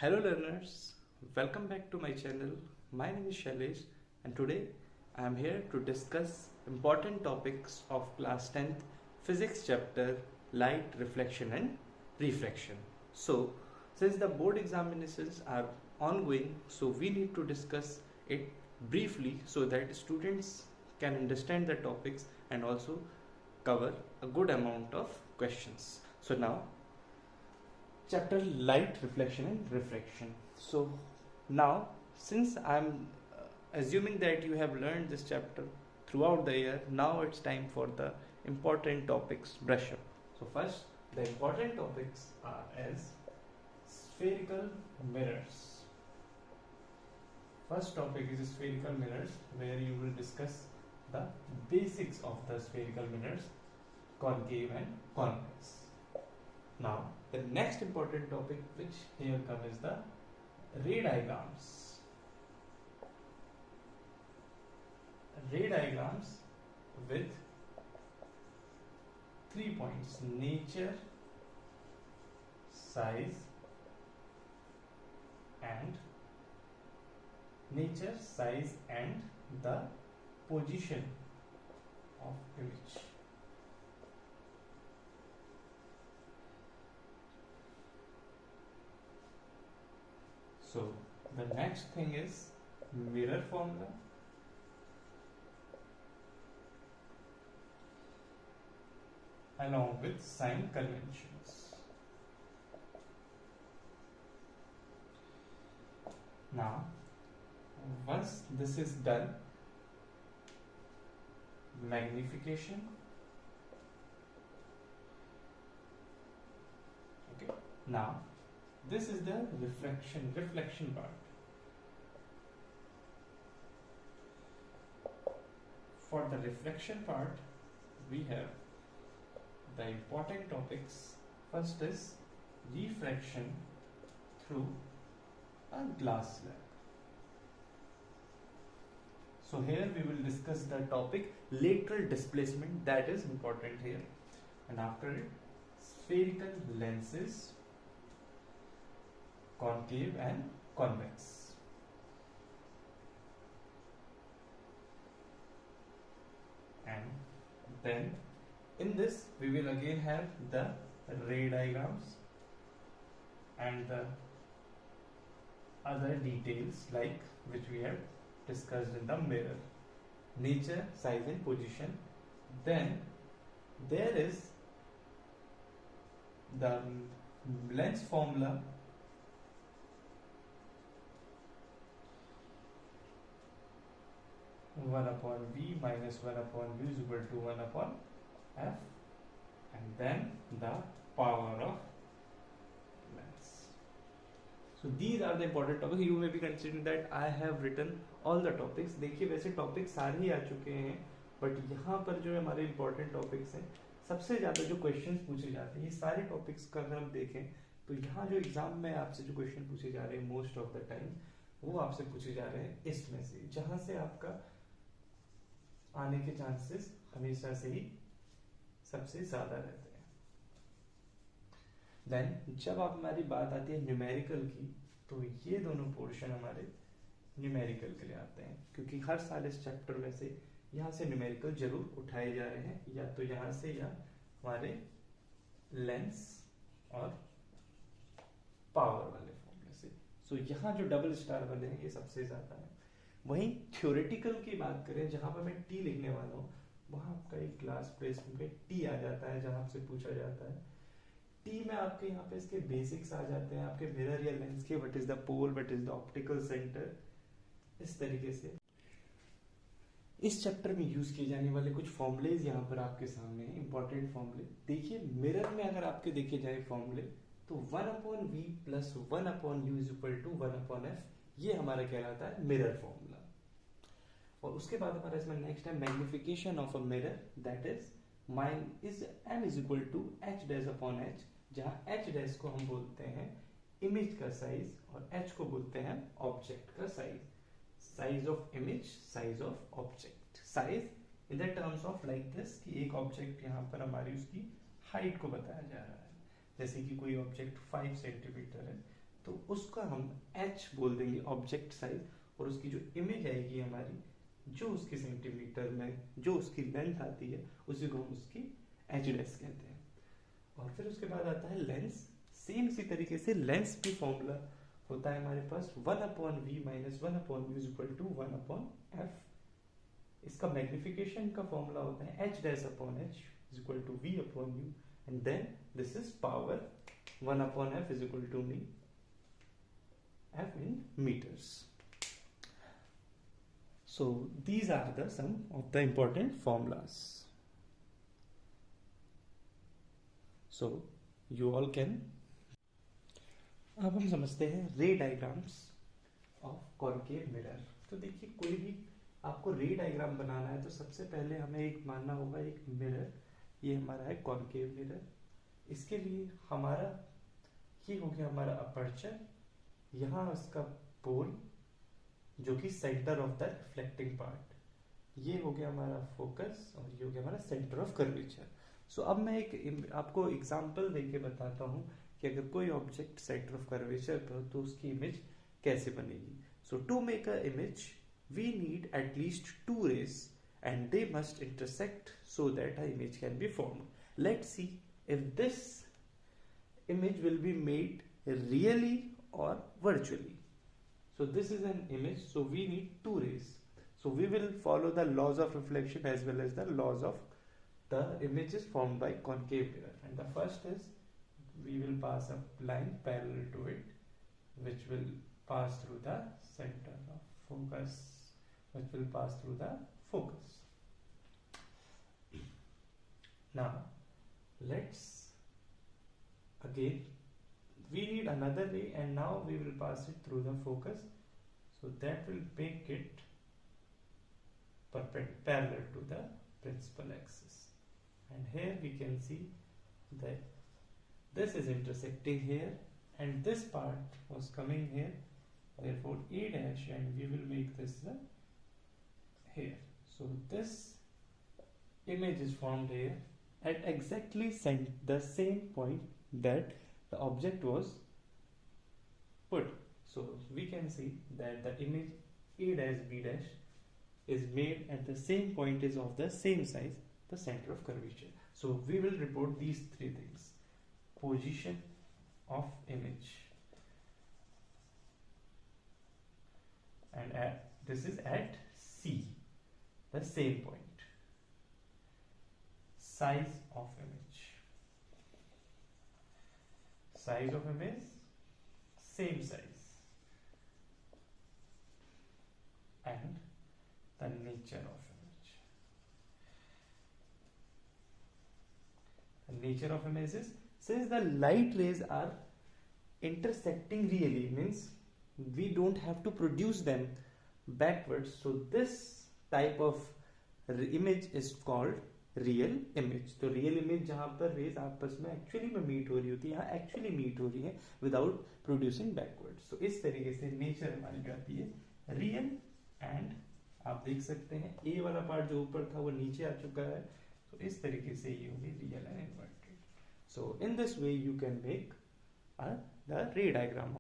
Hello learners, welcome back to my channel. My name is Shailesh and today I am here to discuss important topics of class 10th physics chapter light, reflection and refraction. So since the board examinations are ongoing, so we need to discuss it briefly so that students can understand the topics and also cover a good amount of questions. So now chapter light, reflection and refraction. So now since I'm assuming that you have learned this chapter throughout the year, now it's time for the important topics brush up. So first the important topics are as spherical mirrors. First topic is spherical mirrors, where you will discuss the basics of the spherical mirrors, concave and convex. Now the next important topic which here comes is the ray diagrams. Ray diagrams with 3 points: nature, size and the position of image. So the next thing is mirror formula, along with sign conventions. Now once this is done, magnification. Okay, now this is the reflection part. For the reflection part, we have the important topics. First is refraction through a glass slab. So here we will discuss the topic lateral displacement, that is important here, and after it spherical lenses, concave and convex. And then in this we will again have the ray diagrams and the other details like which we have discussed in the mirror: nature, size and position. Then there is the lens formula, one upon v minus 1 upon u is equal to 1 upon f, and then the power of lens. So these are the important topics. You may be considering that I have written all the topics. देखिए वैसे topics सारे ही आ चुके हैं, but यहाँ पर जो हमारे important topics हैं, सबसे ज़्यादा जो questions पूछे जाते हैं, ये सारे topics का अगर हम देखें तो यहाँ जो एग्जाम में आपसे जो क्वेश्चन पूछे जा रहे हैं मोस्ट ऑफ द टाइम, वो आपसे पूछे जा रहे हैं इसमें से, जहाँ से आपका आने के चांसेस हमेशा से ही सबसे ज्यादा रहते हैं. देन जब आप हमारी बात आती है न्यूमेरिकल की, तो ये दोनों पोर्शन हमारे न्यूमेरिकल के लिए आते हैं, क्योंकि हर साल इस चैप्टर में से यहाँ से न्यूमेरिकल जरूर उठाए जा रहे हैं, या तो यहाँ से या हमारे लेंस और पावर वाले फॉर्मूले से. सो यहाँ जो डबल स्टार वाले हैं ये सबसे ज्यादा है. वहीं थ्योरेटिकल की बात करें, जहां पर मैं टी लिखने वाला हूँ, वहां आपका एक क्लास प्लेस में टी आ जाता है, जहां आपसे पूछा जाता है टी में आपके यहाँ पे इसके बेसिक्स आ जाते हैं, आपके मिरर या लेंस के what is the pole, what is the optical centre. इस तरीके से इस चैप्टर में यूज किए जाने वाले कुछ फॉर्मुलेज यहाँ पर आपके सामने हैं, इंपॉर्टेंट फॉर्मुले. देखिए मिरर में अगर आपके देखे जाए फॉर्मुले, तो 1 upon v plus 1 upon u is equal to 1 upon f, ये हमारा कहलाता है मिरर फॉर्मूला. और उसके बाद हमारा इसमें नेक्स्ट है magnification of a mirror, that is mine is m is equal to h dash upon h, जहां h डैश को हम बोलते हैं इमेज का साइज और h को बोलते हैं ऑब्जेक्ट का size. Size of image, size of object. Size in the terms of like this कि एक ऑब्जेक्ट यहाँ पर हमारी उसकी हाइट को बताया जा रहा है, जैसे कि कोई ऑब्जेक्ट 5 सेंटीमीटर है तो उसका हम h बोल देंगे ऑब्जेक्ट साइज, और उसकी जो इमेज आएगी हमारी, जो उसकी सेंटीमीटर में जो उसकी लेंथ आती है, उसी को हम उसकी एच डैश कहते हैं। और फिर उसके बाद आता है लेंस। सेम इसी तरीके से लेंस भी फॉर्मूला होता है हमारे पास 1/v minus 1/v is equal to 1/f। इसका मैग्निफिकेशन का फॉर्मूला होता है h dash upon h is equal to v upon u, and then this is power 1/f is equal to me f in meters. So these are the some of the important formulas. So you all can. अब हम समझते हैं रे diagrams of concave mirror. तो देखिए, कोई भी आपको रे डायग्राम बनाना है तो सबसे पहले हमें एक मानना होगा एक मिरर, ये हमारा है कॉनकेव मिरर। इसके लिए हमारा ये हो गया हमारा अपर्चर, यहाँ उसका पोल जो कि centre of the reflecting part, ये हो गया हमारा फोकस, और ये हो गया हमारा सेंटर ऑफ कर्वेचर। सो अब मैं एक आपको एग्जांपल देके बताता हूँ कि अगर कोई ऑब्जेक्ट सेंटर ऑफ कर्वेचर पर हो तो उसकी इमेज कैसे बनेगी। So to make a image we need at least two rays and they must intersect so that a image can be formed. Let's see if this image will be made really or virtually. So this is an image, so we need two rays. So we will follow the laws of reflection as well as the laws of the images formed by concave mirror. And the first is we will pass a line parallel to it, which will pass through the center of focus, which will pass through the focus. Now let's again we need another ray, and now we will pass it through the focus, so that will make it parallel to the principal axis. And here we can see that this is intersecting here and this part was coming here, therefore a dash, and we will make this here. So this image is formed here at exactly the same point that the object was put. So we can see that the image a dash b dash is made at the same point, is of the same size, the center of curvature. So we will report these three things: position of image, and this is at C, the same point, size of image, size of image, same size, and the nature of image. The nature of image is, since the light rays are intersecting really, means we don't have to produce them backwards, so this type of image is called real image. तो real image जहां पर raise आपस में actually में meet हो रही होती है, यहाँ एक्चुअली मीट हो रही है विदाउट प्रोड्यूसिंग बैकवर्ड्स। तो इस तरीके से नेचर हमारी जाती है रियल, एंड आप देख सकते हैं ए वाला पार्ट जो ऊपर था वो नीचे आ चुका है, तो इस तरीके से ये होगी real and inverted. So in this way you can make the रे डायग्राम।